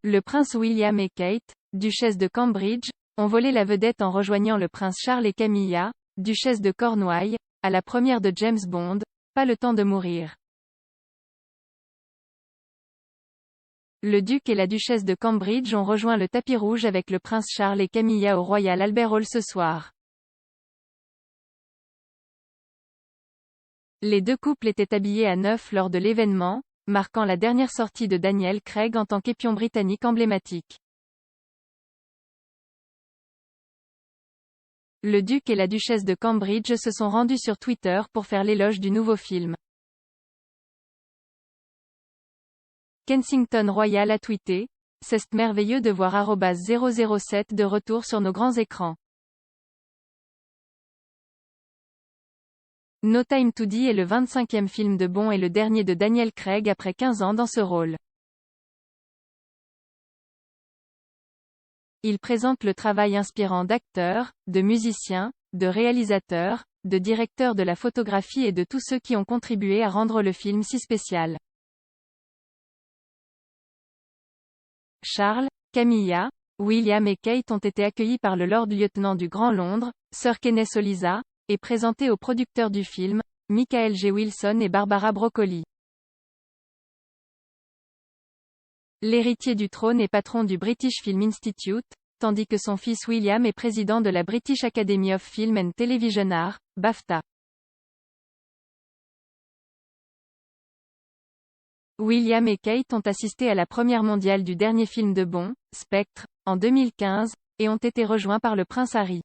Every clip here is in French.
Le prince William et Kate, duchesse de Cambridge, ont volé la vedette en rejoignant le prince Charles et Camilla, duchesse de Cornouailles, à la première de James Bond, Pas le temps de mourir. Le duc et la duchesse de Cambridge ont rejoint le tapis rouge avec le prince Charles et Camilla au Royal Albert Hall ce soir. Les deux couples étaient habillés à neuf lors de l'événement, marquant la dernière sortie de Daniel Craig en tant qu'épion britannique emblématique. Le duc et la duchesse de Cambridge se sont rendus sur Twitter pour faire l'éloge du nouveau film. Kensington Royal a tweeté: « C'est merveilleux de voir @007 de retour sur nos grands écrans. No Time to Die est le 25e film de Bond et le dernier de Daniel Craig après 15 ans dans ce rôle. Il présente le travail inspirant d'acteurs, de musiciens, de réalisateurs, de directeurs de la photographie et de tous ceux qui ont contribué à rendre le film si spécial. Charles, Camilla, William et Kate ont été accueillis par le Lord-lieutenant du Grand Londres, Sir Kenneth Oliza, et présentés aux producteurs du film, Michael G. Wilson et Barbara Broccoli. L'héritier du trône est patron du British Film Institute, tandis que son fils William est président de la British Academy of Film and Television Arts, BAFTA. William et Kate ont assisté à la première mondiale du dernier film de Bond, Spectre, en 2015, et ont été rejoints par le prince Harry.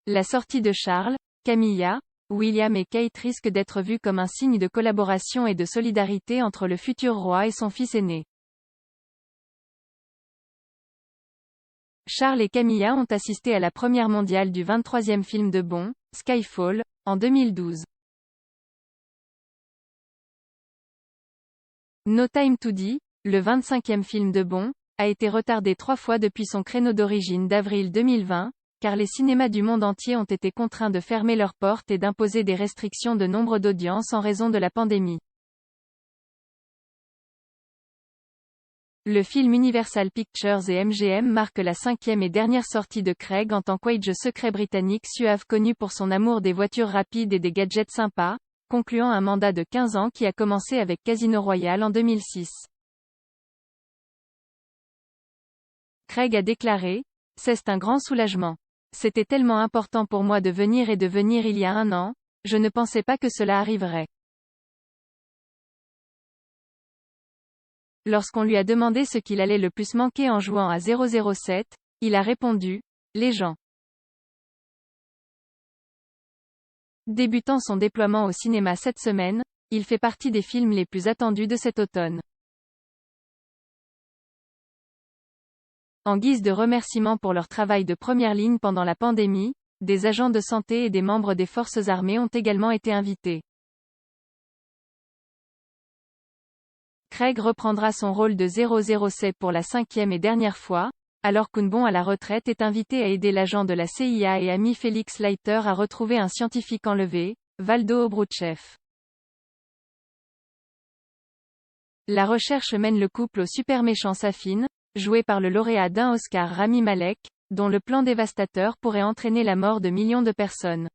La sortie de Charles, Camilla, William et Kate risque d'être vue comme un signe de collaboration et de solidarité entre le futur roi et son fils aîné. Charles et Camilla ont assisté à la première mondiale du 23e film de Bond, Skyfall, en 2012. No Time to Die, le 25e film de Bond, a été retardé 3 fois depuis son créneau d'origine d'avril 2020, car les cinémas du monde entier ont été contraints de fermer leurs portes et d'imposer des restrictions de nombre d'audiences en raison de la pandémie. Le film Universal Pictures et MGM marque la 5e et dernière sortie de Craig en tant qu'agent secret britannique suave connu pour son amour des voitures rapides et des gadgets sympas, concluant un mandat de 15 ans qui a commencé avec Casino Royale en 2006. Craig a déclaré: « C'est un grand soulagement. C'était tellement important pour moi de venir il y a 1 an, je ne pensais pas que cela arriverait. » Lorsqu'on lui a demandé ce qu'il allait le plus manquer en jouant à 007, il a répondu: « Les gens. » Débutant son déploiement au cinéma cette semaine, il fait partie des films les plus attendus de cet automne. En guise de remerciement pour leur travail de première ligne pendant la pandémie, des agents de santé et des membres des forces armées ont également été invités. Craig reprendra son rôle de 007 pour la 5e et dernière fois, alors qu'un Bond à la retraite est invité à aider l'agent de la CIA et ami Felix Leiter à retrouver un scientifique enlevé, Waldo Obruchev. La recherche mène le couple au super méchant Safin, joué par le lauréat d'un Oscar Rami Malek, dont le plan dévastateur pourrait entraîner la mort de millions de personnes.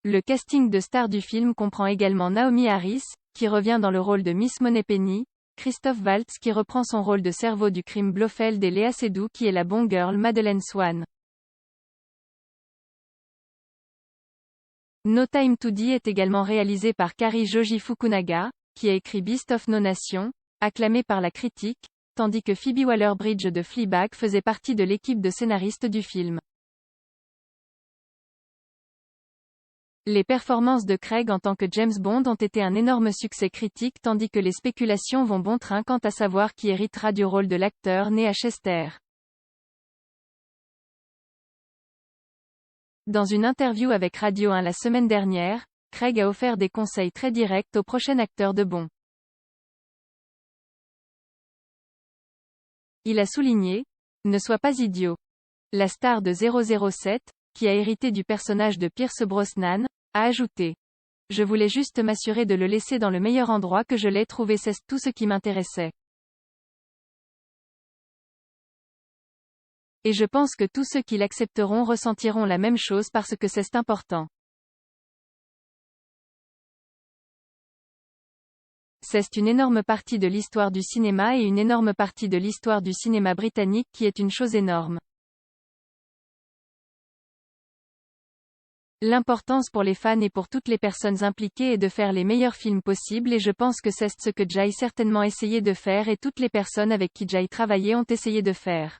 Le casting de stars du film comprend également Naomi Harris, qui revient dans le rôle de Miss Moneypenny, Christoph Waltz qui reprend son rôle de cerveau du crime Blofeld et Léa Seydoux qui est la Bond girl Madeleine Swann. No Time to Die est également réalisé par Kari Joji Fukunaga, qui a écrit Beast of No Nation, acclamé par la critique, tandis que Phoebe Waller-Bridge de Fleabag faisait partie de l'équipe de scénaristes du film. Les performances de Craig en tant que James Bond ont été un énorme succès critique tandis que les spéculations vont bon train quant à savoir qui héritera du rôle de l'acteur né à Chester. Dans une interview avec Radio 1 la semaine dernière, Craig a offert des conseils très directs au prochain acteur de Bond. Il a souligné: « Ne sois pas idiot. » La star de 007, qui a hérité du personnage de Pierce Brosnan, a ajouté: Je voulais juste m'assurer de le laisser dans le meilleur endroit que je l'ai trouvé, c'est tout ce qui m'intéressait. Et je pense que tous ceux qui l'accepteront ressentiront la même chose parce que c'est important. C'est une énorme partie de l'histoire du cinéma et une énorme partie de l'histoire du cinéma britannique qui est une chose énorme. L'importance pour les fans et pour toutes les personnes impliquées est de faire les meilleurs films possibles et je pense que c'est ce que Jay certainement essayé de faire et toutes les personnes avec qui Jay travaillait ont essayé de faire.